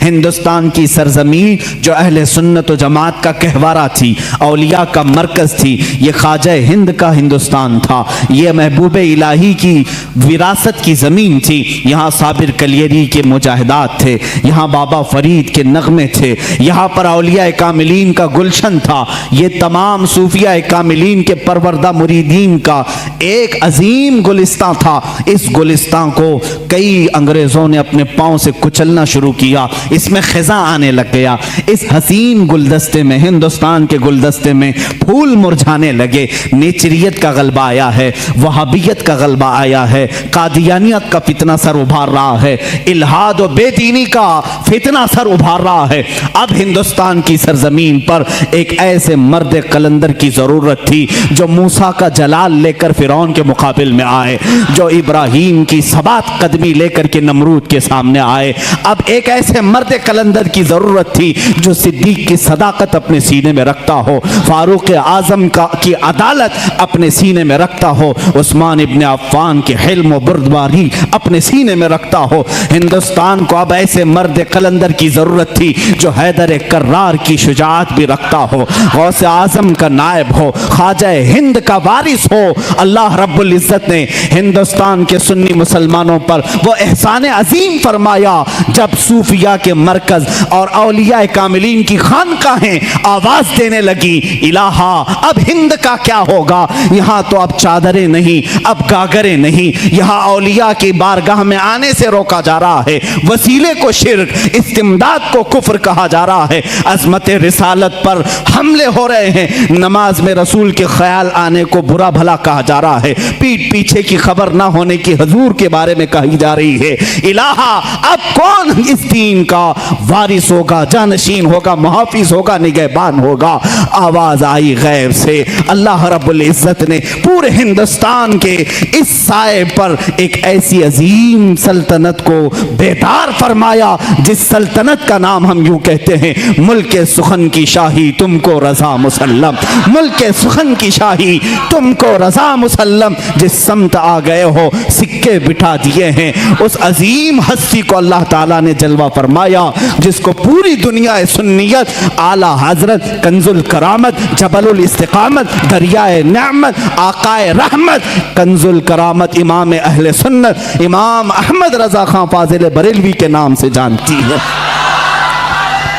ہندوستان کی سرزمین جو اہل سنت و جماعت کا گہوارہ تھی، اولیاء کا مرکز تھی، یہ خواجہ ہند کا ہندوستان تھا، یہ محبوب الہی کی وراثت کی زمین تھی۔ یہاں صابر کلیری کے مجاہدات تھے، یہاں بابا فرید کے نغمے تھے، یہاں پر اولیاء کاملین کا گلشن تھا، یہ تمام صوفیاء کاملین کے پروردہ مریدین کا ایک عظیم گلستان تھا۔ اس گلستان کو کئی انگریزوں نے اپنے پاؤں سے کچلنا شروع کیا، اس میں خزاں آنے لگ گیا۔ اس حسین گلدستے میں، ہندوستان کے گلدستے میں پھول مرجھانے لگے۔ نیچریت کا غلبہ آیا ہے، وہابیت کا غلبہ آیا ہے، قادیانیت کا فتنہ سر ابھار رہا ہے، الہاد و بے دینی کا فتنہ سر ابھار رہا ہے۔ اب ہندوستان کی سرزمین پر ایک ایسے مرد قلندر کی ضرورت تھی جو موسیٰ کا جلال لے کر فرعون کے مقابل میں آئے، جو ابراہیم کی ثبات قدمی لے کر کے نمرود کے سامنے آئے۔ اب ایک ایسے مرد قلندر کی ضرورت تھی جو صدیق کی صداقت اپنے سینے میں رکھتا ہو، فاروق اعظم کی عدالت اپنے سینے میں رکھتا ہو، عثمان ابن عفان کے حلم و بردباری اپنے سینے میں رکھتا ہو۔ ہندوستان کو اب ایسے مرد قلندر کی ضرورت تھی جو حیدر کرار کی شجاعت بھی رکھتا ہو، غوث اعظم کا نائب ہو، خواجہ ہند کا وارث ہو۔ اللہ رب العزت نے ہندوستان کے سنی مسلمانوں پر وہ احسان عظیم فرمایا جب صوفیاء کے مرکز اور اولیاء کاملین کی خانقاہیں آواز دینے لگی، الہا اب ہند کا کیا ہوگا؟ یہاں تو اب چادریں نہیں، اب گاگریں نہیں، یہاں اولیاء کی بارگاہ میں آنے سے روکا جا رہا ہے، وسیلے کو شرک، استمداد کو کفر کہا جا رہا ہے، عظمت رسالت پر حملے ہو رہے ہیں، نماز میں رسول کے خیال آنے کو برا بھلا کہا جا رہا ہے، پیٹ پیچھے کی خبر نہ ہونے کی حضور کے بارے میں کہی جا رہی ہے۔ الہا اب کون اس دین کا وارث ہوگا، جانشین ہوگا، محافظ ہوگا، نگہبان ہوگا؟ آواز آئی غیب سے، اللہ رب العزت نے پورے ہندوستان کے اس سائے پر ایک ایسی عظیم سلطنت کو بیدار فرمایا جس سلطنت کا نام ہم یوں کہتے ہیں، ملک سخن کی شاہی تم کو رضا مسلم، ملک سخن کی شاہی تم کو رضا مسلم۔ جس سمت آ گئے ہو سکے بٹھا دیے ہیں، اس عظیم ہستی کو اللہ تعالیٰ نے جلوہ فرمایا جس کو پوری دنیا سنیت، اعلیٰ حضرت، کنز الکرامت، جبل الاستقامت، دریائے نعمت، آقائے رحمت، کنز الکرامت، امام اہل سنت، امام احمد رضا خان فاضل بریلوی کے نام سے جانتی ہے۔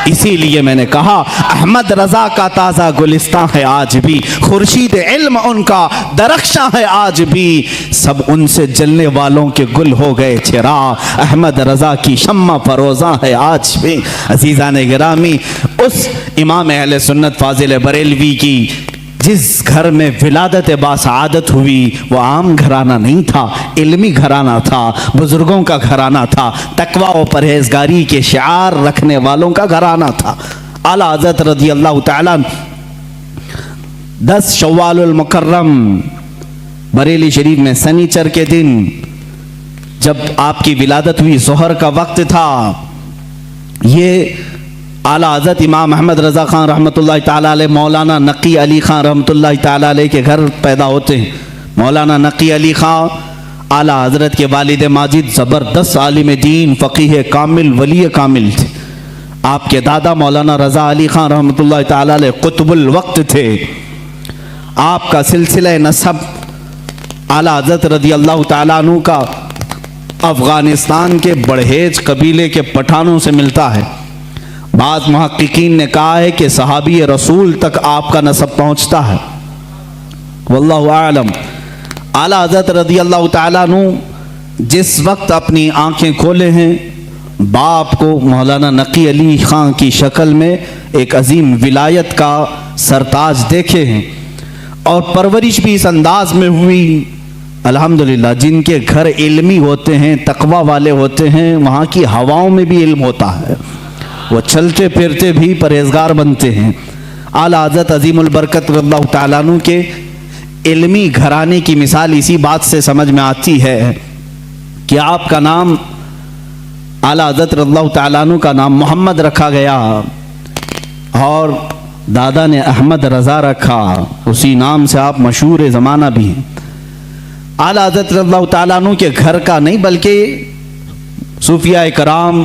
اسی لیے میں نے کہا احمد رضا کا تازہ گلستان ہے آج بھی، خورشید علم ان کا درخشاں ہے آج بھی، سب ان سے جلنے والوں کے گل ہو گئے چراغ، احمد رضا کی شمع فروزاں ہے آج بھی۔ عزیزان گرامی، اس امام اہل سنت فاضل بریلوی کی جس گھر میں ولادت باسعادت ہوئی وہ عام گھرانہ نہیں تھا، علمی گھرانہ تھا، بزرگوں کا گھرانہ تھا، تقوی و پرہیزگاری کے شعار رکھنے والوں کا گھرانہ تھا۔ اعلیٰ حضرت رضی اللہ تعالیٰ 10 شوال المکرم بریلی شریف میں سنیچر کے دن جب آپ کی ولادت ہوئی، ظہر کا وقت تھا، یہ اعلیٰ حضرت امام احمد رضا خان رحمۃ اللہ تعالیٰ علیہ مولانا نقی علی خان رحمۃ اللہ تعالیٰ علیہ کے گھر پیدا ہوتے ہیں۔ مولانا نقی علی خان اعلیٰ حضرت کے والد ماجد زبردست عالم دین، فقیہ کامل، ولی کامل تھے۔ آپ کے دادا مولانا رضا علی خان رحمۃ اللہ تعالیٰ علیہ قطب الوقت تھے۔ آپ کا سلسلہ نسب اعلیٰ حضرت رضی اللہ تعالیٰ عنہ کا افغانستان کے بڑھیج قبیلے کے پٹھانوں سے ملتا ہے۔ بعض محققین نے کہا ہے کہ صحابی رسول تک آپ کا نسب پہنچتا ہے، واللہ اعلم۔ اعلیٰ حضرت رضی اللہ تعالیٰ عنہ جس وقت اپنی آنکھیں کھولے ہیں، باپ کو مولانا نقی علی خان کی شکل میں ایک عظیم ولایت کا سرتاج دیکھے ہیں، اور پرورش بھی اس انداز میں ہوئی۔ الحمدللہ جن کے گھر علمی ہوتے ہیں، تقوی والے ہوتے ہیں، وہاں کی ہواؤں میں بھی علم ہوتا ہے، وہ چلتے پھرتے بھی پرہیزگار بنتے ہیں۔ اعلیٰ حضرت عظیم البرکت رضی اللہ تعالیٰ عنہ کے علمی گھرانے کی مثال اسی بات سے سمجھ میں آتی ہے کہ آپ کا نام اعلیٰ حضرت رضی اللہ تعالیٰ عنہ کا نام محمد رکھا گیا اور دادا نے احمد رضا رکھا، اسی نام سے آپ مشہور زمانہ بھی ہیں۔ اعلیٰ حضرت رضی اللہ تعالیٰ عنہ کے گھر کا نہیں بلکہ صوفیاء کرام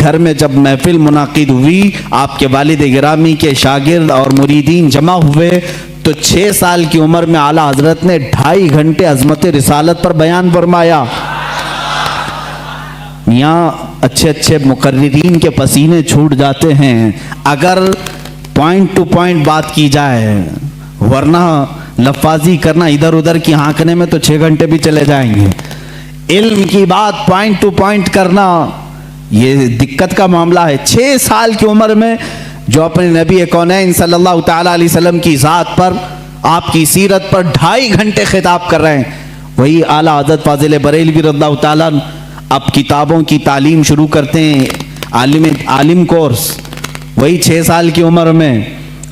گھر میں جب محفل منعقد ہوئی، آپ کے والد گرامی کے شاگرد اور مریدین جمع ہوئے، تو 6 سال کی عمر میں اعلیٰ حضرت نے 2.5 گھنٹے عظمت رسالت پر بیان فرمایا۔ یہاں اچھے اچھے مقررین کے پسینے چھوٹ جاتے ہیں اگر پوائنٹ ٹو پوائنٹ بات کی جائے، ورنہ لفاظی کرنا ادھر ادھر کی ہانکنے میں تو 6 گھنٹے بھی چلے جائیں گے۔ علم کی بات پوائنٹ ٹو پوائنٹ کرنا یہ دقت کا معاملہ ہے۔ 6 سال کی عمر میں جو اپنے نبی کونین صلی اللہ تعالیٰ علیہ وسلم کی ذات پر، آپ کی سیرت پر 2.5 گھنٹے خطاب کر رہے ہیں، وہی اعلیٰ حضرت فاضل بریلوی رضی اللہ تعالیٰ اب کتابوں کی تعلیم شروع کرتے ہیں، عالم کورس، وہی 6 سال کی عمر میں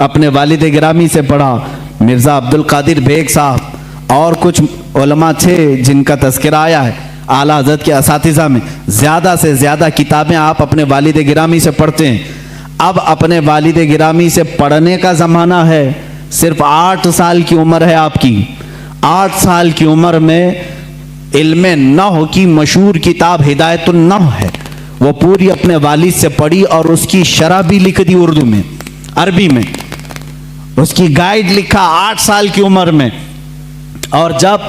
اپنے والد گرامی سے پڑھا۔ مرزا عبد القادر بیگ صاحب اور کچھ علماء تھے جن کا تذکرہ آیا ہے اعلیٰ حضرت کے اساتذہ میں، زیادہ سے زیادہ کتابیں آپ اپنے والد گرامی سے پڑھتے ہیں۔ اب اپنے والد گرامی سے پڑھنے کا زمانہ ہے، صرف 8 سال کی عمر ہے آپ کی۔ 8 سال کی عمر میں علم نحو کی مشہور کتاب ہدایت النحو ہے، وہ پوری اپنے والد سے پڑھی اور اس کی شرح بھی لکھ دی اردو میں، عربی میں، اس کی گائیڈ لکھا 8 سال کی عمر میں۔ اور جب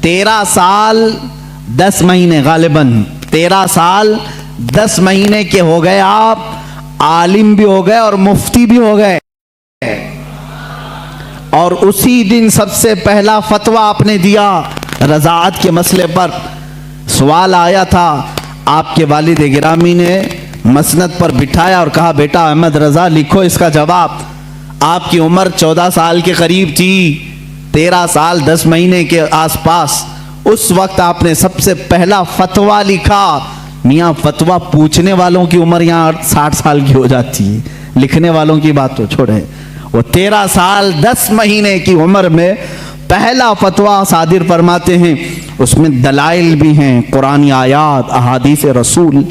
13 سال 10 مہینے، غالباً 13 سال 10 مہینے کے ہو گئے، آپ عالم بھی ہو گئے اور مفتی بھی ہو گئے، اور اسی دن سب سے پہلا فتویٰ آپ نے دیا رضاعت کے مسئلے پر۔ سوال آیا تھا، آپ کے والد گرامی نے مسند پر بٹھایا اور کہا بیٹا احمد رضا لکھو اس کا جواب۔ آپ کی عمر 14 سال کے قریب تھی، 13 سال 10 مہینے کے آس پاس۔ اس وقت آپ نے سب سے پہلا فتویٰ لکھا۔ میاں فتویٰ پوچھنے والوں کی عمر یہاں 60 سال کی ہو جاتی ہے، لکھنے والوں کی بات تو چھوڑے۔ وہ 13 سال 10 مہینے کی عمر میں پہلا فتویٰ صادر فرماتے ہیں، اس میں دلائل بھی ہیں، قرآنی آیات، احادیث رسول۔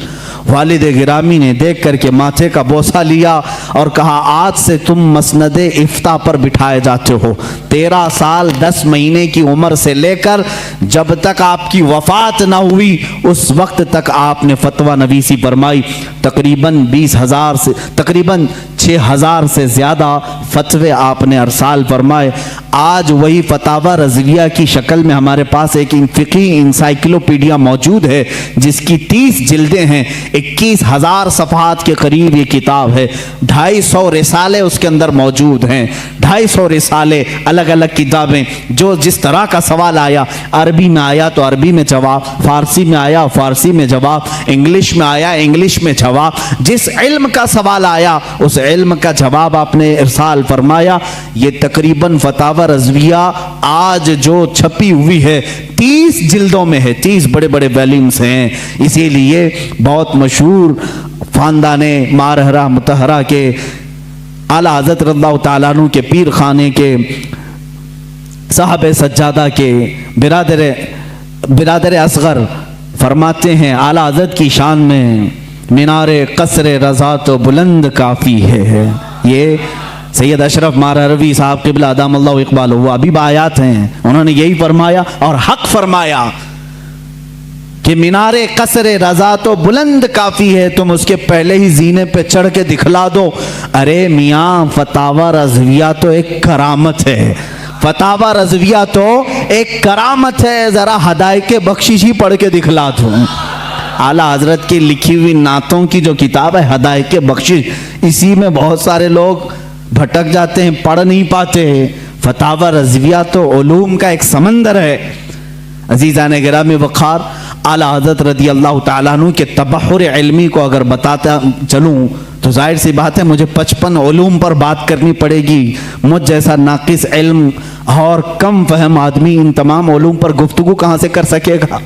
والد گرامی نے دیکھ کر کے ماتھے کا بوسہ لیا اور کہا آج سے تم مسند افتاء پر بٹھائے جاتے ہو۔ 13 سال 10 مہینے کی عمر سے لے کر جب تک آپ کی وفات نہ ہوئی اس وقت تک آپ نے فتویٰ نویسی فرمائی۔ تقریباً 20,000 سے تقریباً 6,000 سے زیادہ فتوے آپ نے ارسال فرمائے۔ آج وہی فتاوی رضویہ کی شکل میں ہمارے پاس ایک فقہی انسائکلوپیڈیا موجود ہے جس کی 30 جلدیں ہیں، 21,000 صفحات کے قریب یہ کتاب ہے، 250 رسالے اس کے اندر موجود ہیں، 250 رسالے، الگ الگ کتابیں، جو جس طرح کا سوال آیا، عربی میں آیا تو عربی میں جواب، فارسی میں آیا فارسی میں جواب، انگلش میں آیا انگلش میں جواب، جس علم کا سوال آیا اس علم کا جواب آپ نے ارسال فرمایا۔ یہ تقریباً فتاوی رضویہ آج جو چھپی ہوئی ہے 30 جلدوں میں ہے، 30 بڑے بڑے ویلیومز ہیں۔ اسی لیے بہت مشہور خاندان مارہرہ متحرہ کے اعلیٰ حضرت رضی اللہ تعالیٰ عنہ کے پیر خانے کے صاحب سجادہ کے برادر اصغر فرماتے ہیں اعلیٰ حضرت کی شان میں مینار قصر رضا تو بلند کافی ہے۔ یہ سید اشرف مارہروی صاحب قبلہ ادام اللہ اقبال وہ ابھی آیات ہیں، انہوں نے یہی فرمایا اور حق فرمایا کہ مینار قصر رضا تو بلند کافی ہے، تم اس کے پہلے ہی زینے پہ چڑھ کے دکھلا دو۔ ارے میاں فتاوی رضویہ تو ایک کرامت ہے، فتاوی رضویہ تو ایک کرامت ہے، ذرا ہدایت بخشش ہی پڑھ کے دکھلا دو۔ اعلیٰ حضرت کی لکھی ہوئی نعتوں کی جو کتاب ہے ہدایت بخشش، اسی میں بہت سارے لوگ بھٹک جاتے ہیں، پڑھ نہیں پاتے۔ فتاوی رضویہ تو علوم کا ایک سمندر ہے۔ عزیزان گرامی وقار، اعلیٰ حضرت رضی اللہ تعالیٰ عنہ کے تبحر علمی کو اگر بتاتا چلوں تو ظاہر سی بات ہے مجھے 55 علوم پر بات کرنی پڑے گی۔ مجھ جیسا ناقص علم اور کم فہم آدمی ان تمام علوم پر گفتگو کہاں سے کر سکے گا؟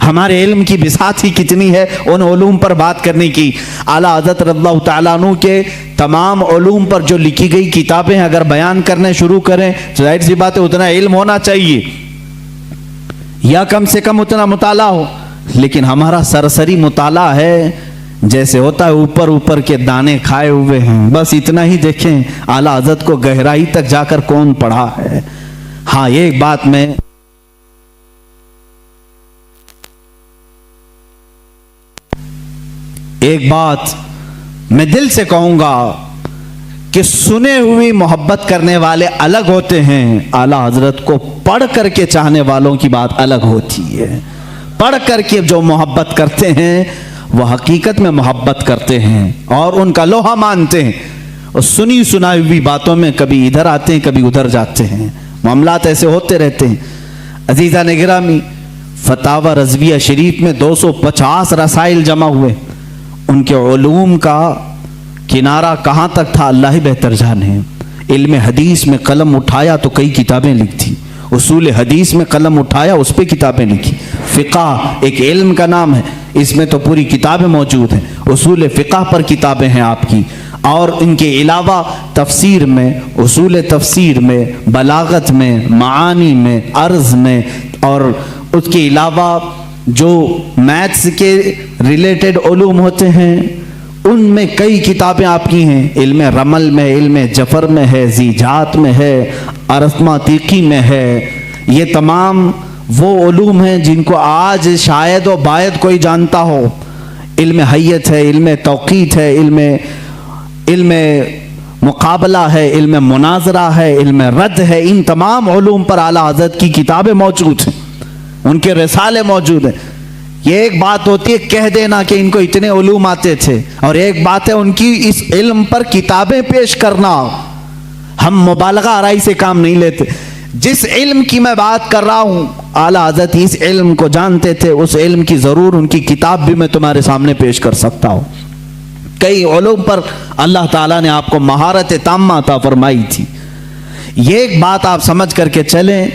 ہمارے علم کی بساط ہی کتنی ہے ان علوم پر بات کرنے کی۔ اعلیٰ حضرت رضی اللہ تعالیٰ عنہ کے تمام علوم پر جو لکھی گئی کتابیں اگر بیان کرنے شروع کریں تو ظاہر سی بات ہے اتنا علم ہونا چاہیے یا کم سے کم اتنا مطالعہ ہو، لیکن ہمارا سرسری مطالعہ ہے جیسے ہوتا ہے اوپر اوپر کے دانے کھائے ہوئے ہیں، بس اتنا ہی دیکھیں۔ اعلیٰ حضرت کو گہرائی تک جا کر کون پڑھا ہے؟ ہاں یہ ایک بات میں ایک بات میں دل سے کہوں گا کہ سنے ہوئی محبت کرنے والے الگ ہوتے ہیں، اعلیٰ حضرت کو پڑھ کر کے چاہنے والوں کی بات الگ ہوتی ہے۔ پڑھ کر کے جو محبت کرتے ہیں وہ حقیقت میں محبت کرتے ہیں اور ان کا لوہا مانتے ہیں، اور سنی سنائی ہوئی باتوں میں کبھی ادھر آتے ہیں کبھی ادھر جاتے ہیں، معاملات ایسے ہوتے رہتے ہیں۔ عزیزان گرامی، فتاوی رضویہ شریف میں 250 رسائل جمع ہوئے، ان کے علوم کا کنارہ کہاں تک تھا اللہ ہی بہتر جانے۔ علم حدیث میں قلم اٹھایا تو کئی کتابیں لکھی، اصول حدیث میں قلم اٹھایا اس پہ کتابیں لکھی، فقہ ایک علم کا نام ہے، اس میں تو پوری کتابیں موجود ہیں، اصول فقہ پر کتابیں ہیں آپ کی، اور ان کے علاوہ تفسیر میں، اصول تفسیر میں، بلاغت میں، معانی میں، عرض میں، اور اس کے علاوہ جو میتھس کے ریلیٹڈ علوم ہوتے ہیں ان میں کئی کتابیں آپ کی ہیں، علم رمل میں، علم جفر میں ہے، زیجات میں ہے، ارثماتیقی میں ہے۔ یہ تمام وہ علوم ہیں جن کو آج شاید و باید کوئی جانتا ہو۔ علم حیت ہے، علم توقیت ہے، علم مقابلہ ہے، علم مناظرہ ہے، علم رد ہے، ان تمام علوم پر اعلیٰ حضرت کی کتابیں موجود ہیں، ان کے رسالے موجود ہیں۔ یہ ایک بات ہوتی ہے کہہ دینا کہ ان کو اتنے علوم آتے تھے، اور ایک بات ہے ان کی اس علم پر کتابیں پیش کرنا۔ ہم مبالغہ آرائی سے کام نہیں لیتے۔ جس علم کی میں بات کر رہا ہوں اعلیٰ حضرت اس علم کو جانتے تھے، اس علم کی ضرور ان کی کتاب بھی میں تمہارے سامنے پیش کر سکتا ہوں۔ کئی علوم پر اللہ تعالیٰ نے آپ کو مہارت تامہ عطا فرمائی تھی۔ یہ ایک بات آپ سمجھ کر کے چلیں،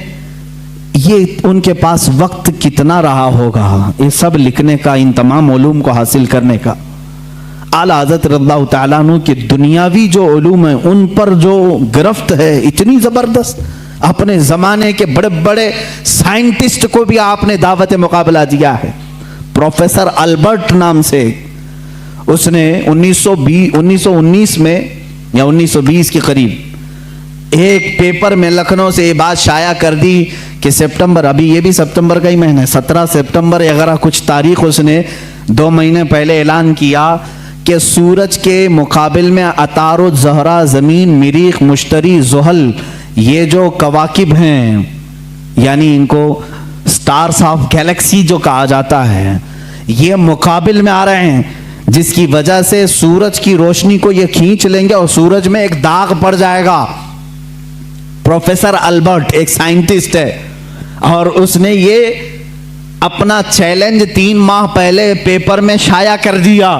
یہ ان کے پاس وقت کتنا رہا ہوگا یہ سب لکھنے کا، ان تمام علوم کو حاصل کرنے کا۔ اعلیٰ حضرت رضی اللہ تعالیٰ عنہ کی دنیاوی جو علوم ہیں ان پر جو گرفت ہے اتنی زبردست، اپنے زمانے کے بڑے بڑے سائنٹسٹ کو بھی آپ نے دعوت مقابلہ دیا ہے۔ پروفیسر البرٹ نام سے، اس نے 1919 میں یا 1920 کے قریب ایک پیپر میں لکھنؤ سے یہ بات شائع کر دی کہ سپٹمبر، ابھی یہ بھی سپٹمبر کا ہی مہینہ ہے، 17 سپٹمبر اگر کچھ تاریخ اس نے 2 مہینے پہلے اعلان کیا کہ سورج کے مقابل میں عطارد، زہرہ، زمین، مریخ، مشتری، زحل، یہ جو کواکب ہیں، یعنی ان کو سٹارز آف گیلیکسی جو کہا جاتا ہے، یہ مقابل میں آ رہے ہیں، جس کی وجہ سے سورج کی روشنی کو یہ کھینچ لیں گے اور سورج میں ایک داغ پڑ جائے گا۔ پروفیسر البرٹ ایک سائنٹسٹ ہے، اور اس نے یہ اپنا چیلنج 3 ماہ پہلے پیپر میں شائع کر دیا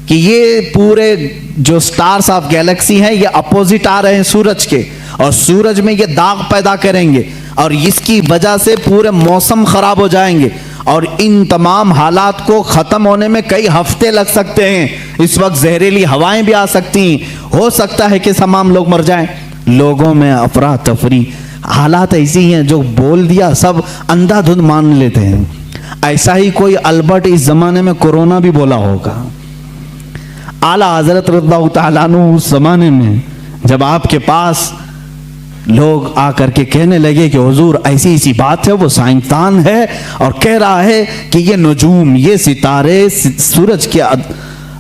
کہ یہ پورے جو سٹارز آف گیلیکسی ہیں یہ اپوزٹ آ رہے ہیں سورج کے، اور سورج میں یہ داغ پیدا کریں گے، اور اس کی وجہ سے پورے موسم خراب ہو جائیں گے، اور ان تمام حالات کو ختم ہونے میں کئی ہفتے لگ سکتے ہیں۔ اس وقت زہریلی ہوائیں بھی آ سکتی ہیں، ہو سکتا ہے کہ تمام لوگ مر جائیں۔ لوگوں میں افراتفری، حالات ایسی ہیں جو بول دیا سب اندھا دھند مان لیتے ہیں۔ ایسا ہی کوئی البرٹ اس زمانے میں کورونا بھی بولا ہوگا۔ اعلیٰ حضرت رضی اللہ تعالیٰ عنہ اس زمانے میں جب آپ کے پاس لوگ آ کر کے کہنے لگے کہ حضور ایسی ایسی بات ہے، وہ سائنسدان ہے اور کہہ رہا ہے کہ یہ نجوم، یہ ستارے سورج کے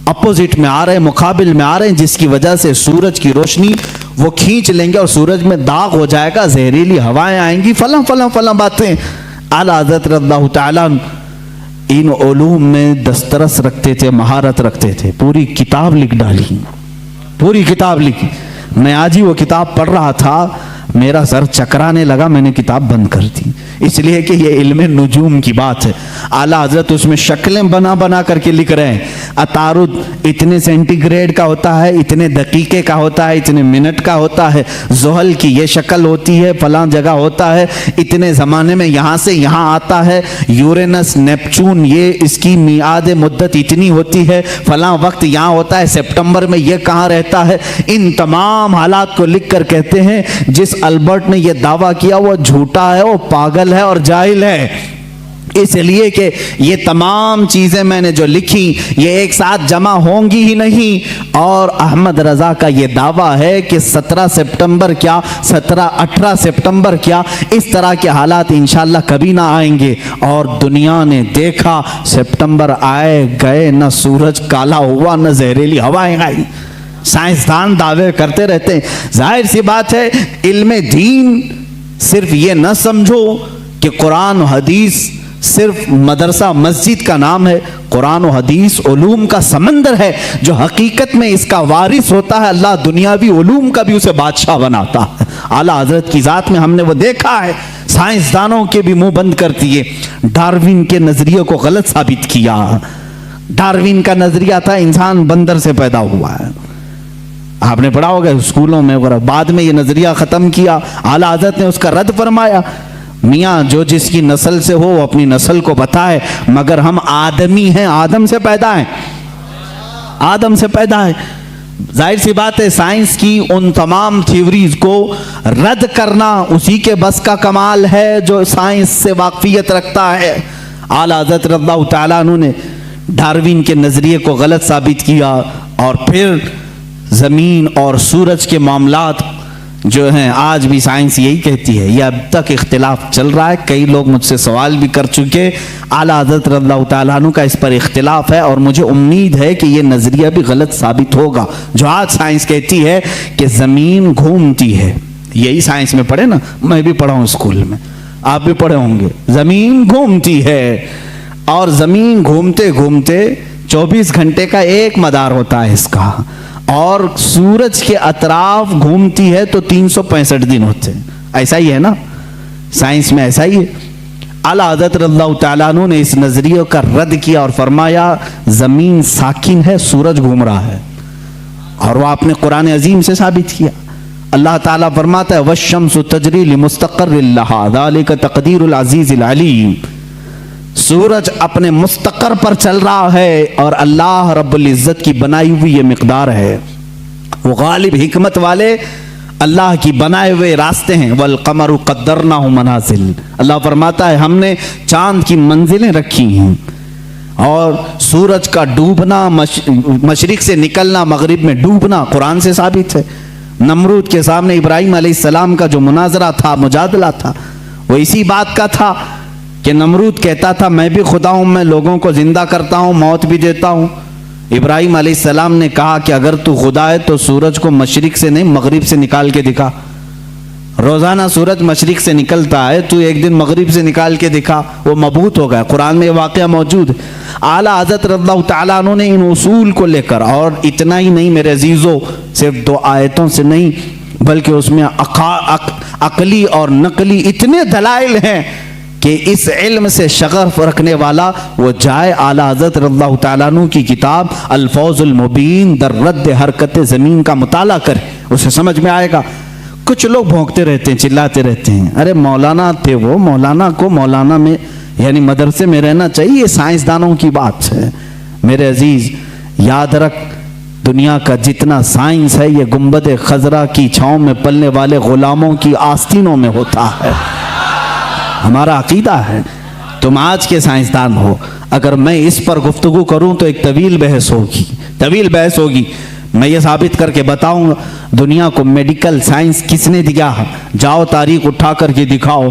اپوزٹ میں آ رہے ہیں، مقابل میں آ رہے ہیں، جس کی وجہ سے سورج کی روشنی وہ کھینچ لیں گے اور سورج میں داغ ہو جائے گا، زہریلی ہوائیں آئیں گی، فلاں فلاں فلاں باتیں۔ اعلیٰ حضرت رضی اللہ تعالیٰ ان علوم میں دسترس رکھتے تھے، مہارت رکھتے تھے، پوری کتاب لکھ ڈالی، پوری کتاب لکھی۔ میں آج ہی وہ کتاب پڑھ رہا تھا، میرا سر چکرانے لگا، میں نے کتاب بند کر دی، اس لیے کہ یہ علم نجوم کی بات ہے۔ اعلیٰ حضرت اس میں شکلیں بنا بنا کر کے لکھ رہے ہیں، عطارد اتنے سینٹی گریڈ کا ہوتا ہے، اتنے دقیقے کا ہوتا ہے، اتنے منٹ کا ہوتا ہے، زحل کی یہ شکل ہوتی ہے، فلاں جگہ ہوتا ہے، اتنے زمانے میں یہاں سے یہاں آتا ہے، یورینس، نیپچون، یہ اس کی میعاد مدت اتنی ہوتی ہے، فلاں وقت یہاں ہوتا ہے، سپٹمبر میں یہ کہاں رہتا ہے۔ ان تمام حالات کو لکھ کر کہتے ہیں جس البرٹ نے یہ دعویٰ کیا وہ جھوٹا ہے، وہ پاگل ہے اور جاہل ہے۔ اس لیے کہ یہ تمام چیزیں میں نے جو لکھی یہ ایک ساتھ جمع ہوں گی ہی نہیں، اور احمد رضا کا یہ دعویٰ ہے کہ 17 سپٹمبر کیا 18 سپٹمبر کیا اس طرح کے حالات انشاءاللہ کبھی نہ آئیں گے، اور دنیا نے دیکھا سپٹمبر آئے گئے، نہ سورج کالا ہوا نہ زہریلی ہوائیں آئی۔ سائنسدان دعوے کرتے رہتے ہیں، ظاہر سی بات ہے علم دین صرف یہ نہ سمجھو کہ قرآن و حدیث صرف مدرسہ مسجد کا نام ہے، قرآن و حدیث علوم کا سمندر ہے جو حقیقت میں اس کا وارث ہوتا ہے، اللہ دنیاوی علوم کا بھی اسے بادشاہ بناتا ہے۔ اعلیٰ حضرت کی ذات میں ہم نے وہ دیکھا ہے، سائنسدانوں کے بھی منہ بند کر دیے، ڈاروین کے نظریے کو غلط ثابت کیا۔ ڈاروین کا نظریہ تھا انسان بندر سے پیدا ہوا ہے، آپ نے پڑھا ہوگا اسکولوں میں وغیرہ، بعد میں یہ نظریہ ختم کیا، اعلیٰ حضرت نے اس کا رد فرمایا، میاں جو جس کی نسل سے ہو وہ اپنی نسل کو بتائے، مگر ہم آدمی ہیں، آدم سے پیدا ہیں، آدم سے پیدا ہے۔ ظاہر سی بات ہے سائنس کی ان تمام تھیوریز کو رد کرنا اسی کے بس کا کمال ہے جو سائنس سے واقفیت رکھتا ہے۔ اعلیٰ حضرت رضی اللہ تعالیٰ عنہ نے ڈاروین کے نظریے کو غلط ثابت کیا، اور پھر زمین اور سورج کے معاملات جو ہیں آج بھی سائنس یہی کہتی ہے، یہ اب تک اختلاف چل رہا ہے، کئی لوگ مجھ سے سوال بھی کر چکے، اعلیٰ حضرت رضی اللہ تعالیٰ عنہ کا اس پر اختلاف ہے، اور مجھے امید ہے کہ یہ نظریہ بھی غلط ثابت ہوگا۔ جو آج سائنس کہتی ہے کہ زمین گھومتی ہے، یہی سائنس میں پڑھے نا، میں بھی پڑھا ہوں اسکول میں، آپ بھی پڑھے ہوں گے، زمین گھومتی ہے، اور زمین گھومتے گھومتے 24 گھنٹے کا ایک مدار ہوتا ہے اس کا، اور سورج کے اطراف گھومتی ہے تو 365 دن ہوتے ہیں، ایسا ہی ہے نا، سائنس میں ایسا ہی ہے۔ اعلیٰ حضرت رضی اللہ تعالیٰ عنہ نے اس نظریے کا رد کیا اور فرمایا زمین ساکن ہے، سورج گھوم رہا ہے، اور وہ آپ نے قرآن عظیم سے ثابت کیا۔ اللہ تعالیٰ فرماتا ہے وَالشَّمْسُ تَجْرِي لِمُسْتَقَرٍّ لَهَا ذَلِكَ تَقْدِيرُ الْعَزِيزِ الْعَلِيمِ۔ سورج اپنے مستقر پر چل رہا ہے، اور اللہ رب العزت کی بنائی ہوئی یہ مقدار ہے، وہ غالب حکمت والے اللہ کی بنائے ہوئے راستے ہیں۔ وَالْقَمَرُ قَدَّرْنَاهُ مَنَازِلَ، اللہ فرماتا ہے ہم نے چاند کی منزلیں رکھی ہیں، اور سورج کا ڈوبنا، مشرق سے نکلنا مغرب میں ڈوبنا قرآن سے ثابت ہے۔ نمرود کے سامنے ابراہیم علیہ السلام کا جو مناظرہ تھا، مجادلہ تھا، وہ اسی بات کا تھا کہ نمرود کہتا تھا میں بھی خدا ہوں، میں لوگوں کو زندہ کرتا ہوں، موت بھی دیتا ہوں۔ ابراہیم علیہ السلام نے کہا کہ اگر تو خدا ہے تو سورج کو مشرق سے نہیں مغرب سے نکال کے دکھا، روزانہ سورج مشرق سے نکلتا ہے، تو ایک دن مغرب سے نکال کے دکھا، وہ مبہوت ہو گیا۔ قرآن میں یہ واقعہ موجود ہے۔ اعلیٰ حضرت رضی اللہ تعالیٰ عنہ نے ان اصول کو لے کر، اور اتنا ہی نہیں میرے عزیزو، صرف 2 آیتوں سے نہیں بلکہ اس میں عقلی اور نقلی اتنے دلائل ہیں کہ اس علم سے شغف رکھنے والا وہ جائے اعلیٰ حضرت رضی اللہ تعالیٰ عنہ کی کتاب الفوز المبین در رد حرکت زمین کا مطالعہ کرے، اسے سمجھ میں آئے گا۔ کچھ لوگ بھونکتے رہتے ہیں، چلاتے رہتے ہیں، ارے مولانا تھے وہ، مولانا کو مولانا میں یعنی مدرسے میں رہنا چاہیے، یہ سائنسدانوں کی بات ہے۔ میرے عزیز یاد رکھ، دنیا کا جتنا سائنس ہے یہ گنبد خضرا کی چھاؤں میں پلنے والے غلاموں کی آستینوں میں ہوتا ہے۔ ہمارا عقیدہ ہے، تم آج کے سائنسدان ہو، اگر میں اس پر گفتگو کروں تو ایک طویل بحث ہوگی، میں یہ ثابت کر کے بتاؤں گا دنیا کو میڈیکل سائنس کس نے دیا، جاؤ تاریخ اٹھا کر کے دکھاؤ،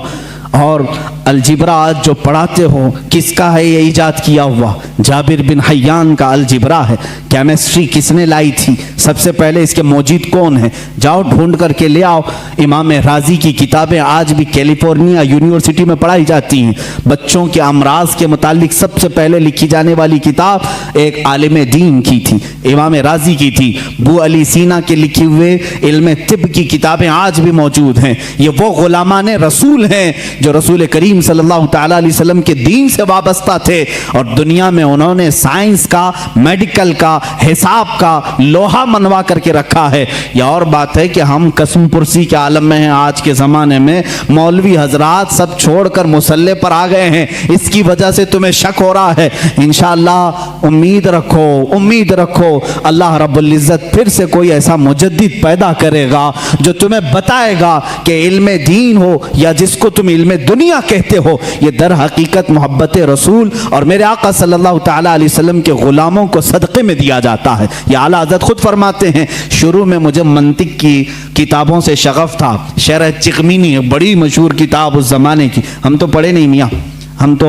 اور الجبرا آج جو پڑھاتے ہو کس کا ہے یہ ایجاد کیا ہوا؟ جابر بن حیان کا الجبرا ہے۔ کیمسٹری کس نے لائی تھی؟ سب سے پہلے اس کے موجد کون ہیں؟ جاؤ ڈھونڈ کر کے لے آؤ۔ امام رازی کی کتابیں آج بھی کیلیفورنیا یونیورسٹی میں پڑھائی جاتی ہیں۔ بچوں کے امراض کے متعلق سب سے پہلے لکھی جانے والی کتاب ایک عالم دین کی تھی، امام رازی کی تھی۔ بو علی سینا کے لکھی ہوئے علم طب کی کتابیں آج بھی موجود ہیں۔ یہ وہ غلامان رسول ہیں جو رسول کریم صلی اللہ تعالیٰ علیہ وسلم کے دین سے وابستہ تھے، اور دنیا میں انہوں نے سائنس کا، میڈیکل کا، حساب کا لوہا منوا کر کے رکھا ہے۔ یہ اور بات ہے کہ ہم قسم پرسی کے عالم میں ہیں۔ آج کے زمانے میں مولوی حضرات سب چھوڑ کر مسلح پر آ گئے ہیں، اس کی وجہ سے تمہیں شک ہو رہا ہے۔ انشاءاللہ امید رکھو اللہ رب العزت پھر سے کوئی ایسا مجدد پیدا کرے گا جو تمہیں بتائے گا کہ علم دین ہو یا جس کو تم علم دنیا کہتے کہتے ہو یہ در حقیقت محبت رسول اور میرے آقا صلی اللہ تعالیٰ علیہ وسلم کے غلاموں کو صدقے میں دیا جاتا ہے۔ یہ اعلیٰ حضرت خود فرماتے ہیں شروع میں مجھے منطق کی کتابوں سے شغف تھا، شرح چغمینی بڑی مشہور کتاب اس زمانے کی، ہم تو پڑھے نہیں میاں، ہم تو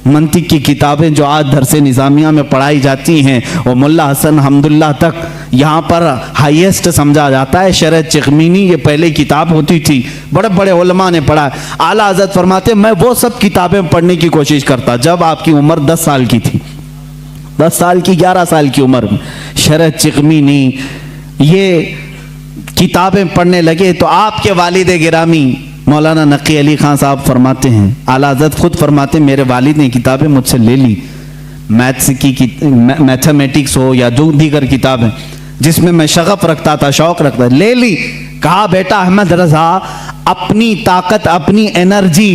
منطق کی کتابیں جو آج درس نظامیہ میں پڑھائی جاتی ہیں وہ ملا حسن حمداللہ تک یہاں پر ہائیسٹ سمجھا جاتا ہے، شرح چغمینی یہ پہلے کتاب ہوتی تھی، بڑے بڑے علماء نے پڑھا ہے۔ اعلیٰ حضرت فرماتے میں وہ سب کتابیں پڑھنے کی کوشش کرتا جب آپ کی عمر 10 سال کی تھی، 10 سال کی 11 سال کی عمر میں شرح چغمینی یہ کتابیں پڑھنے لگے تو آپ کے والد گرامی مولانا نقی علی خان صاحب فرماتے ہیں، اعلیٰ حضرت خود فرماتے ہیں میرے والد نے کتابیں مجھ سے لے لی، میتھس کی میتھمیٹکس ہو یا جو دیگر کتابیں جس میں میں شغف رکھتا تھا، شوق رکھتا تھا، لے لی۔ کہا بیٹا احمد رضا اپنی طاقت اپنی انرجی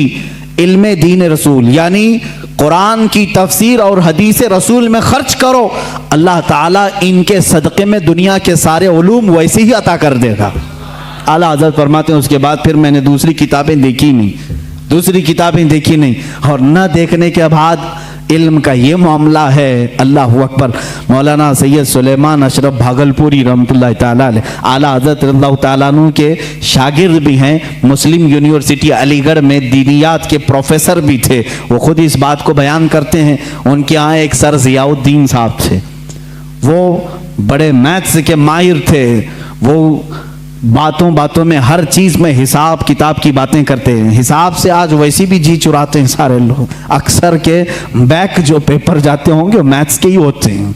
علم دین رسول یعنی قرآن کی تفسیر اور حدیث رسول میں خرچ کرو، اللہ تعالیٰ ان کے صدقے میں دنیا کے سارے علوم ویسے ہی عطا کر دے گا۔ اعلیٰ حضرت فرماتے ہیں اس کے بعد پھر میں نے دوسری کتابیں دیکھی نہیں اور نہ دیکھنے کے بعد علم کا یہ معاملہ ہے۔ اللہ اکبر۔ مولانا سید سلیمان اشرف بھاگلپوری رحمۃ اللہ تعالیٰ علیہ اعلیٰ حضرت رضی اللہ تعالیٰ عنہ کے شاگرد بھی ہیں، مسلم یونیورسٹی علی گڑھ میں دینیات کے پروفیسر بھی تھے، وہ خود اس بات کو بیان کرتے ہیں۔ ان کے یہاں ایک سر ضیاء الدین صاحب تھے، وہ بڑے میتھس کے ماہر تھے، وہ باتوں میں ہر چیز میں حساب کتاب کی باتیں کرتے ہیں، حساب سے آج ویسی بھی جی چراتے ہیں سارے لوگ، اکثر کے بیک جو پیپر جاتے ہوں گے میتھس کے ہی ہوتے ہیں۔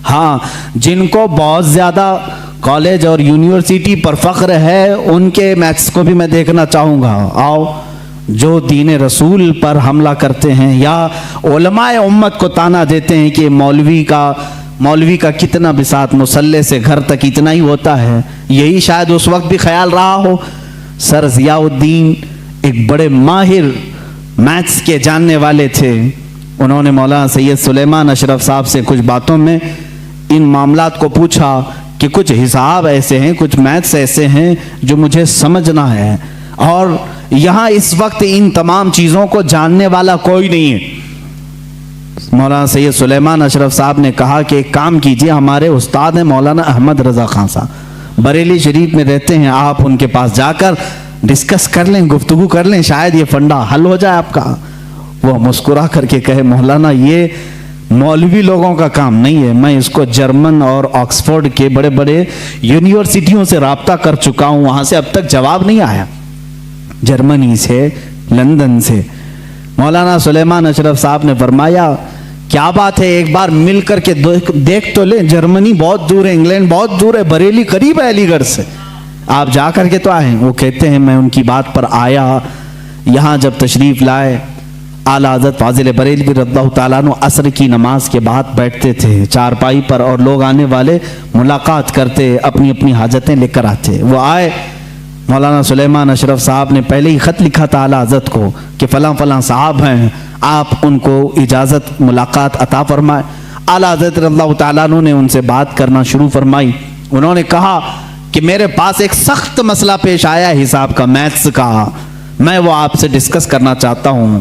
ہاں جن کو بہت زیادہ کالج اور یونیورسٹی پر فخر ہے ان کے میتھس کو بھی میں دیکھنا چاہوں گا۔ آؤ جو دین رسول پر حملہ کرتے ہیں یا علماء امت کو تانا دیتے ہیں کہ مولوی کا کتنا بساط مسلح سے گھر تک اتنا ہی ہوتا ہے، یہی شاید اس وقت بھی خیال رہا ہو۔ سر ضیاء الدین ایک بڑے ماہر میتھس کے جاننے والے تھے، انہوں نے مولانا سید سلیمان اشرف صاحب سے کچھ باتوں میں ان معاملات کو پوچھا کہ کچھ حساب ایسے ہیں، کچھ میتھس ایسے ہیں جو مجھے سمجھنا ہے، اور یہاں اس وقت ان تمام چیزوں کو جاننے والا کوئی نہیں ہے۔ مولانا سید سلیمان اشرف صاحب نے کہا کہ ایک کام کیجئے، ہمارے استاد ہیں مولانا احمد رضا خان صاحب، بریلی شریف میں رہتے ہیں، آپ ان کے پاس جا کر ڈسکس کر لیں، گفتگو کر لیں، شاید یہ فنڈا حل ہو جائے آپ کا۔ وہ مسکرا کر کے کہے مولانا یہ مولوی لوگوں کا کام نہیں ہے، میں اس کو جرمن اور آکسفورڈ کے بڑے بڑے یونیورسٹیوں سے رابطہ کر چکا ہوں، وہاں سے اب تک جواب نہیں آیا، جرمنی سے، لندن سے۔ مولانا سلیمان اشرف صاحب نے فرمایا کیا بات ہے، ایک بار مل کر کے دیکھ تو لیں، جرمنی بہت دور ہے، انگلینڈ بہت دور ہے، بریلی قریب ہے علی گڑھ سے، آپ جا کر کے تو آئیں۔ وہ کہتے ہیں میں ان کی بات پر آیا، یہاں جب تشریف لائے اعلیٰ حضرت فاضل بریلوی رضی اللہ تعالیٰ عنہ عصر کی نماز کے بعد بیٹھتے تھے چارپائی پر، اور لوگ آنے والے ملاقات کرتے، اپنی اپنی حاجتیں لے کر آتے۔ وہ آئے، مولانا سلیمان اشرف صاحب نے پہلے ہی خط لکھا تھا اعلیٰ حضرت کو کہ فلاں فلاں صاحب ہیں، آپ ان کو اجازت ملاقات عطا فرمائے۔ اعلیٰ حضرت رضی اللہ تعالیٰ عنہ نے ان سے بات کرنا شروع فرمائی۔ انہوں نے کہا کہ میرے پاس ایک سخت مسئلہ پیش آیا ہے حساب کا، میتھس کا، میں وہ آپ سے ڈسکس کرنا چاہتا ہوں۔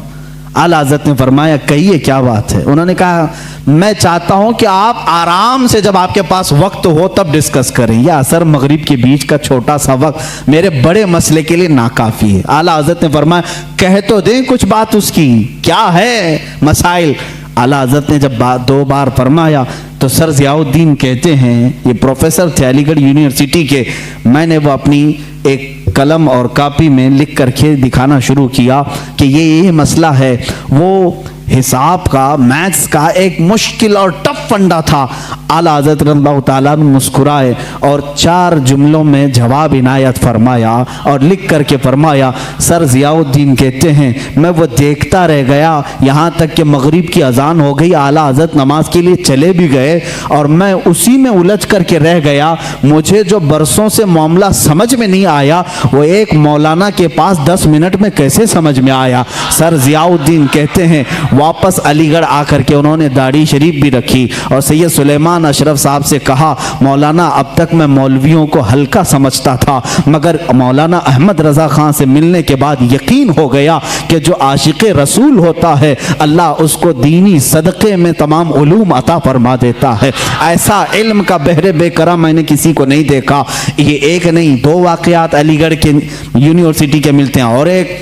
اعلیٰ حضرت نے فرمایا کہیے کیا بات ہے۔ انہوں نے کہا میں چاہتا ہوں کہ آپ آرام سے جب آپ کے پاس وقت ہو تب ڈسکس کریں، یہ عصر مغرب کے بیچ کا چھوٹا سا وقت میرے بڑے مسئلے کے لیے ناکافی ہے۔ اعلیٰ حضرت نے فرمایا کہہ تو دیں کچھ بات اس کی، کیا ہے مسائل۔ اعلیٰ حضرت نے جب 2 بار فرمایا تو سر ضیاء الدین کہتے ہیں، یہ پروفیسر تھے علی گڑھ یونیورسٹی کے، میں نے وہ اپنی ایک قلم اور کاپی میں لکھ کر کے دکھانا شروع کیا کہ یہ مسئلہ ہے۔ وہ حساب کا، میتھس کا ایک مشکل اور ٹف فنڈا تھا۔ اعلیٰ حضرت رضی اللہ تعالیٰ عنہ مسکرائے اور 4 جملوں میں جواب عنایت فرمایا اور لکھ کر کے فرمایا، سر ضیاء الدین کہتے ہیں میں وہ دیکھتا رہ گیا یہاں تک کہ مغرب کی اذان ہو گئی، اعلیٰ حضرت نماز کے لیے چلے بھی گئے اور میں اسی میں الجھ کر کے رہ گیا۔ مجھے جو برسوں سے معاملہ سمجھ میں نہیں آیا وہ ایک مولانا کے پاس 10 منٹ میں کیسے سمجھ میں آیا۔ سر ضیاء الدین کہتے ہیں واپس علی گڑھ آ کر کے انہوں نے داڑھی شریف بھی رکھی اور سید سلیمان اشرف صاحب سے کہا مولانا اب تک میں مولویوں کو ہلکا سمجھتا تھا مگر مولانا احمد رضا خان سے ملنے کے بعد یقین ہو گیا کہ جو عاشق رسول ہوتا ہے اللہ اس کو دینی صدقے میں تمام علوم عطا فرما دیتا ہے. ایسا علم کا بحر بے کرم میں نے کسی کو نہیں دیکھا. یہ ایک نہیں 2 واقعات علی گڑھ کے یونیورسٹی کے ملتے ہیں. اور ایک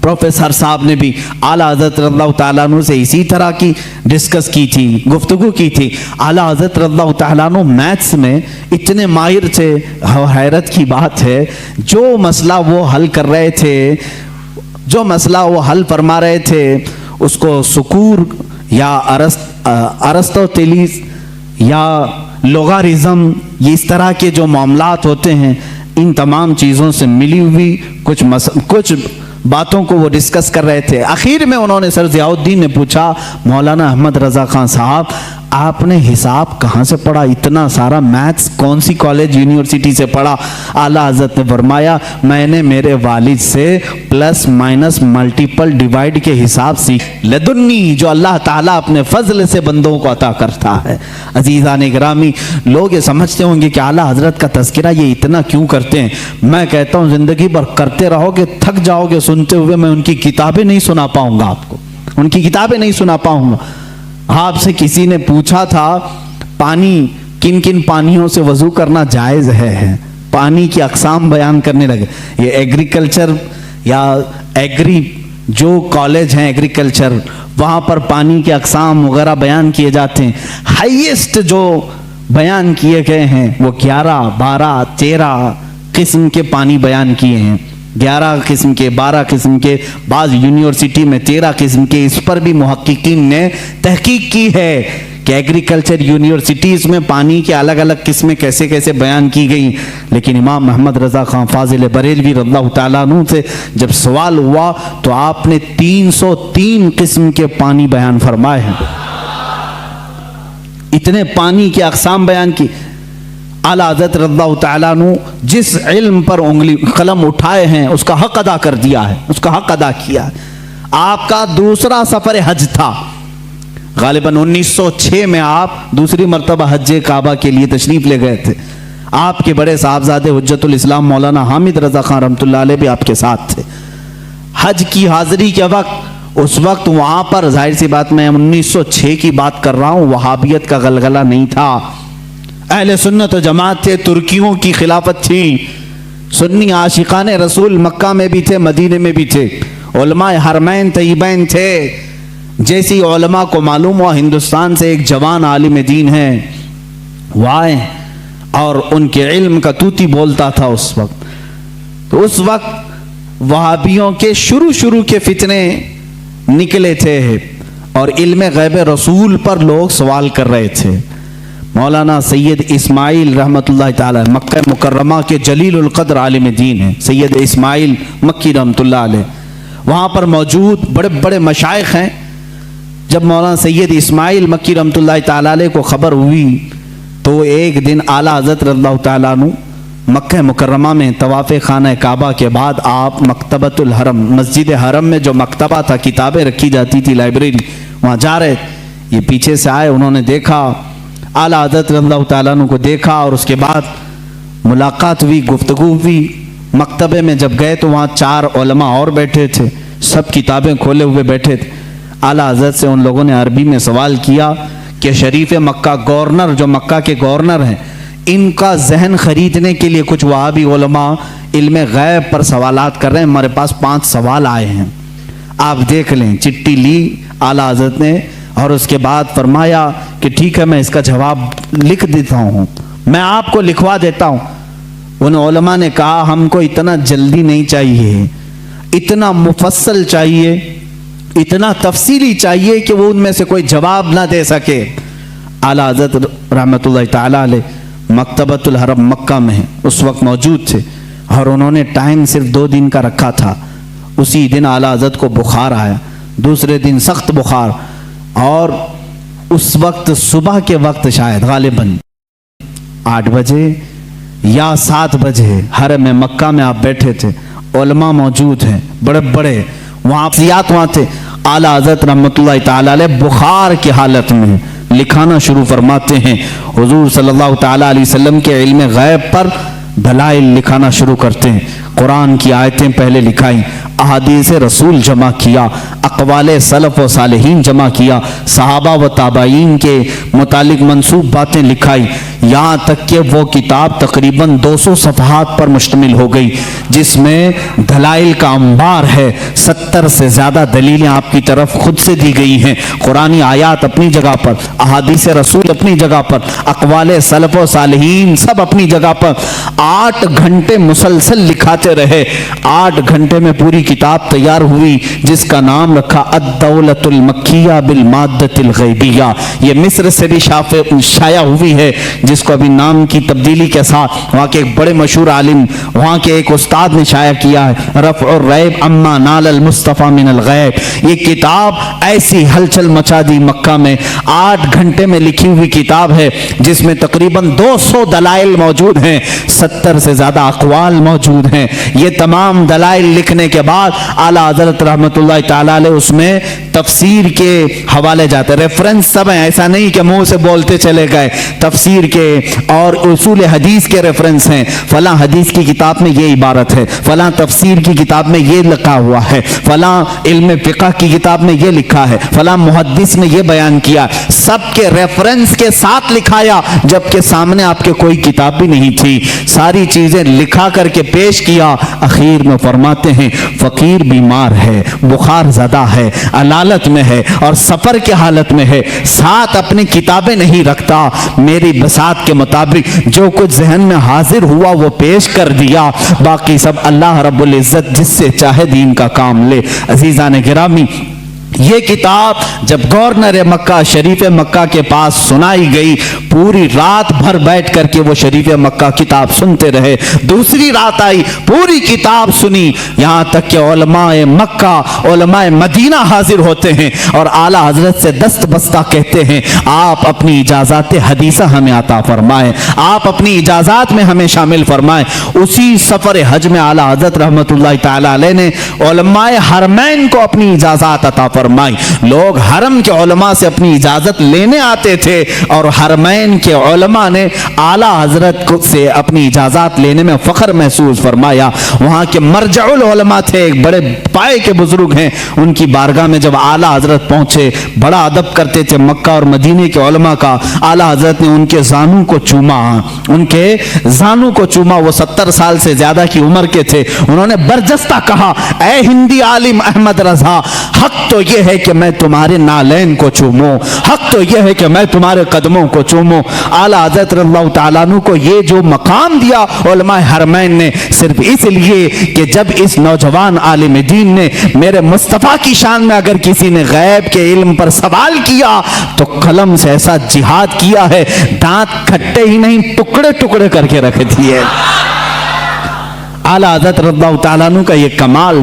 پروفیسر صاحب نے بھی اعلیٰ حضرت رضی اللہ تعالیٰ عنہ سے اسی طرح کی ڈسکس کی تھی, گفتگو کی تھی. اعلیٰ حضرت رضی اللہ تعالیٰ عنہ میتھس میں اتنے ماہر تھے, حیرت کی بات ہے جو مسئلہ وہ حل کر رہے تھے, جو مسئلہ وہ حل فرما رہے تھے اس کو سکور یا ارسطوطلیس یا لوگارزم, یہ اس طرح کے جو معاملات ہوتے ہیں ان تمام چیزوں سے ملی ہوئی کچھ باتوں کو وہ ڈسکس کر رہے تھے. آخر میں انہوں نے سر ضیاء الدین نے پوچھا مولانا احمد رضا خان صاحب آپ نے حساب کہاں سے پڑھا, اتنا سارا میتھس کون سی کالج یونیورسٹی سے پڑھا؟ اعلیٰ حضرت نے فرمایا میں نے میرے والد سے پلس مائنس ملٹیپل ڈیوائڈ کے حساب سیکھ لدنی, جو اللہ تعالیٰ اپنے فضل سے بندوں کو عطا کرتا ہے. عزیزان گرامی, لوگ یہ سمجھتے ہوں گے کہ اعلیٰ حضرت کا تذکرہ یہ اتنا کیوں کرتے ہیں. میں کہتا ہوں زندگی بھر کرتے رہو گے, تھک جاؤ گے سنتے ہوئے. میں ان کی کتابیں نہیں سنا پاؤں گا آپ کو, ان کی کتابیں نہیں سنا پاؤں گا. آپ سے کسی نے پوچھا تھا پانی کن کن پانیوں سے وضو کرنا جائز ہے, پانی کی اقسام بیان کرنے لگے. یہ ایگریکلچر یا ایگری جو کالج ہیں ایگریکلچر وہاں پر پانی کے اقسام وغیرہ بیان کیے جاتے ہیں. ہائیسٹ جو بیان کیے گئے ہیں وہ 11, 12, 13 قسم کے پانی بیان کیے ہیں. 11 قسم کے, 12 قسم کے, بعض یونیورسٹی میں 13 قسم کے. اس پر بھی محققین نے تحقیق کی ہے کہ ایگریکلچر یونیورسٹیز میں پانی کے الگ الگ قسمیں کیسے کیسے بیان کی گئی. لیکن امام محمد رضا خان فاضل بریلوی رضی اللہ تعالیٰ عنہ سے جب سوال ہوا تو آپ نے 303 قسم کے پانی بیان فرمائے ہیں. اتنے پانی کے اقسام بیان کی. اعلیٰ حضرت رضی اللہ تعالیٰ عنہ جس علم پر انگلی قلم اٹھائے ہیں اس کا حق ادا کر دیا ہے, اس کا حق ادا کیا ہے. آپ کا دوسرا سفر حج تھا, غالباً 1906 میں آپ دوسری مرتبہ حج کعبہ کے لیے تشریف لے گئے تھے. آپ کے بڑے صاحبزادے حجت الاسلام مولانا حامد رضا خان رحمۃ اللہ علیہ بھی آپ کے ساتھ تھے. حج کی حاضری کے وقت اس وقت وہاں پر ظاہر سی بات میں 1906 کی بات کر رہا ہوں, وہابیت کا غلغلہ نہیں تھا. اہل سنت و جماعت تھے, ترکیوں کی خلافت تھی, سنی عاشقان رسول مکہ میں بھی تھے, مدینے میں بھی تھے, علماء حرمین طیبین تھے. جیسی علماء کو معلوم ہوا ہندوستان سے ایک جوان عالم دین ہے وہ آئے اور ان کے علم کا توتی بولتا تھا اس وقت. تو اس وقت وہابیوں کے شروع کے فتنے نکلے تھے اور علم غیب رسول پر لوگ سوال کر رہے تھے. مولانا سید اسماعیل رحمۃ اللہ تعالی مکہ مکرمہ کے جلیل القدر عالم دین ہیں, سید اسماعیل مکی رحمۃ اللہ علیہ, وہاں پر موجود بڑے بڑے مشائخ ہیں. جب مولانا سید اسماعیل مکی رحمۃ اللہ تعالی علیہ کو خبر ہوئی تو ایک دن اعلیٰ حضرت رضی اللہ تعالیٰ عنہ مکہ مکرمہ میں طواف خانہ کعبہ کے بعد آپ مکتبۃ الحرم, مسجد حرم میں جو مکتبہ تھا, کتابیں رکھی جاتی تھی, لائبریری, وہاں جا رہے. یہ پیچھے سے آئے, انہوں نے دیکھا اعلیٰ حضرت رضی اللہ تعالیٰ عنہ کو دیکھا اور اس کے بعد ملاقات ہوئی, گفتگو ہوئی. مکتبے میں جب گئے تو وہاں 4 علماء اور بیٹھے تھے, سب کتابیں کھولے ہوئے بیٹھے تھے. اعلیٰ حضرت سے ان لوگوں نے عربی میں سوال کیا کہ شریف مکہ گورنر, جو مکہ کے گورنر ہیں, ان کا ذہن خریدنے کے لیے کچھ وہابی علماء علم غیب پر سوالات کر رہے ہیں, ہمارے پاس 5 سوال آئے ہیں, آپ دیکھ لیں. چٹھی لی اعلیٰ حضرت نے اور اس کے بعد فرمایا کہ ٹھیک ہے میں اس کا جواب لکھ دیتا ہوں, میں آپ کو لکھوا دیتا ہوں. ان علماء نے کہا ہم کو اتنا جلدی نہیں چاہیے, اتنا مفصل چاہیے, اتنا تفصیلی چاہیے کہ وہ ان میں سے کوئی جواب نہ دے سکے. اعلیٰ حضرت رحمۃ اللہ تعالیٰ علیہ مکتبۃ الحرم مکہ میں اس وقت موجود تھے اور انہوں نے ٹائم صرف 2 دن کا رکھا تھا. اسی دن اعلیٰ حضرت کو بخار آیا, دوسرے دن سخت بخار, اور اس وقت صبح کے وقت شاید غالباً 8 بجے یا 7 بجے حرم مکہ میں آپ بیٹھے تھے, علماء موجود ہیں بڑے بڑے, وہاں تھے. اعلیٰ حضرت رحمۃ اللہ تعالی علیہ بخار کی حالت میں لکھانا شروع فرماتے ہیں۔ حضور صلی اللہ تعالیٰ علیہ وسلم کے علم غیب پر دلائل لکھانا شروع کرتے ہیں۔ قرآن کی آیتیں پہلے لکھائیں، احادیث رسول جمع کیا، اقوال سلف و صالحین جمع کیا، صحابہ و تابعین کے متعلق منسوب باتیں لکھائی، یہاں تک کہ وہ کتاب تقریباً 200 صفحات پر مشتمل ہو گئی، جس میں دلائل کا انبار ہے۔ 70 سے زیادہ دلیلیں آپ کی طرف خود سے دی گئی ہیں، قرآنی آیات اپنی جگہ پر، احادیث رسول اپنی جگہ پر، اقوال سلف و صالحین سب اپنی جگہ پر۔ 8 گھنٹے مسلسل لکھاتے رہے، 8 گھنٹے میں پوری کتاب تیار ہوئی، جس کا نام رکھا الدولۃ المکیہ بالمادۃ الغیبیہ۔ یہ مصر سے بھی شائع ہوئی ہے، جس کو ابھی نام کی تبدیلی کے ساتھ وہاں کے ایک بڑے مشہور عالم، وہاں کے ایک استاد نے شائع کیا ہے، رفع الریب اما نال المصطفیٰ من الغیب۔ یہ کتاب ایسی ہلچل مچا دی مکہ میں، 8 گھنٹے میں لکھی ہوئی کتاب ہے، جس میں تقریباً 200 دلائل موجود ہیں، 70 سے زیادہ اقوال موجود ہیں۔ یہ تمام دلائل لکھنے کے بعد اعلیٰ حضرت رحمۃ اللہ تعالیٰ علیہ اس میں تفسیر کے حوالے جاتے، ریفرنس سب ہیں، ایسا نہیں کہ منہ سے بولتے چلے گئے، تفسیر کے اور اصول حدیث کے ریفرنس ہیں، فلاں حدیث کی کتاب میں یہ عبارت ہے، فلاں تفسیر کی کتاب میں یہ لکھا ہوا ہے، فلاں علم فقہ کی کتاب میں یہ لکھا ہے، فلاں محدث نے یہ بیان کیا، سب کے ریفرنس کے ساتھ لکھایا، جبکہ سامنے آپ کے کوئی کتاب بھی نہیں تھی، ساری چیزیں لکھا کر کے پیش کیا۔ اخیر میں فرماتے ہیں فقیر بیمار ہے، بخار زدہ ہے، علالت میں ہے اور سفر کے حالت میں ہے، ساتھ اپنی کتابیں نہیں رکھتا، میری بساط کے مطابق جو کچھ ذہن میں حاضر ہوا وہ پیش کر دیا، باقی سب اللہ رب العزت جس سے چاہے دین کا کام لے۔ عزیزان گرامی، یہ کتاب جب گورنر مکہ شریف مکہ کے پاس سنائی گئی، پوری رات بھر بیٹھ کر کے وہ شریف مکہ کتاب سنتے رہے، دوسری رات آئی، پوری کتاب سنی، یہاں تک کہ علماء مکہ، علماء مدینہ حاضر ہوتے ہیں اور اعلیٰ حضرت سے دست بستہ کہتے ہیں آپ اپنی اجازات حدیثہ ہمیں عطا فرمائیں، آپ اپنی اجازات میں ہمیں شامل فرمائیں۔ اسی سفر حج میں اعلیٰ حضرت رحمۃ اللہ تعالی علیہ نے علماء حرمین کو اپنی اجازات عطا فرمائی۔ لوگ حرم کے علماء سے اپنی اجازت لینے آتے تھے اور حرمین کے علماء نے اعلیٰ حضرت سے اپنی اجازت لینے میں فخر محسوس فرمایا۔ وہاں کے مرجع العلماء تھے، ایک بڑے پائے کے بزرگ ہیں، ان کی بارگاہ میں جب اعلیٰ حضرت پہنچے، بڑا ادب کرتے تھے مکہ اور مدینے کے علماء کا، اعلیٰ حضرت نے ان کے زانوں کو چوما، ان کے زانوں کو چوما، وہ 70 سال سے زیادہ کی عمر کے تھے، انہوں نے برجستہ کہا اے ہندی عالم احمد رضا، حق تو یہ ہے کہ میں تمہارے نالین کو چوموں، حق تو یہ ہے کہ میں تمہارے قدموں کو چوموں۔ اعلیٰ حضرت رضی اللہ تعالیٰ عنہ کو یہ جو مقام دیا علماء حرمین نے، صرف اس لیے کہ جب اس نوجوان عالم دین نے میرے مصطفیٰ کی شان میں اگر کسی نے غیب کے علم پر سوال کیا تو قلم سے ایسا جہاد کیا ہے، دانت کھٹے ہی نہیں ٹکڑے ٹکڑے کر کے رکھ دیے۔ اعلیٰ حضرت رضی اللہ تعالیٰ عنہ کا یہ کمال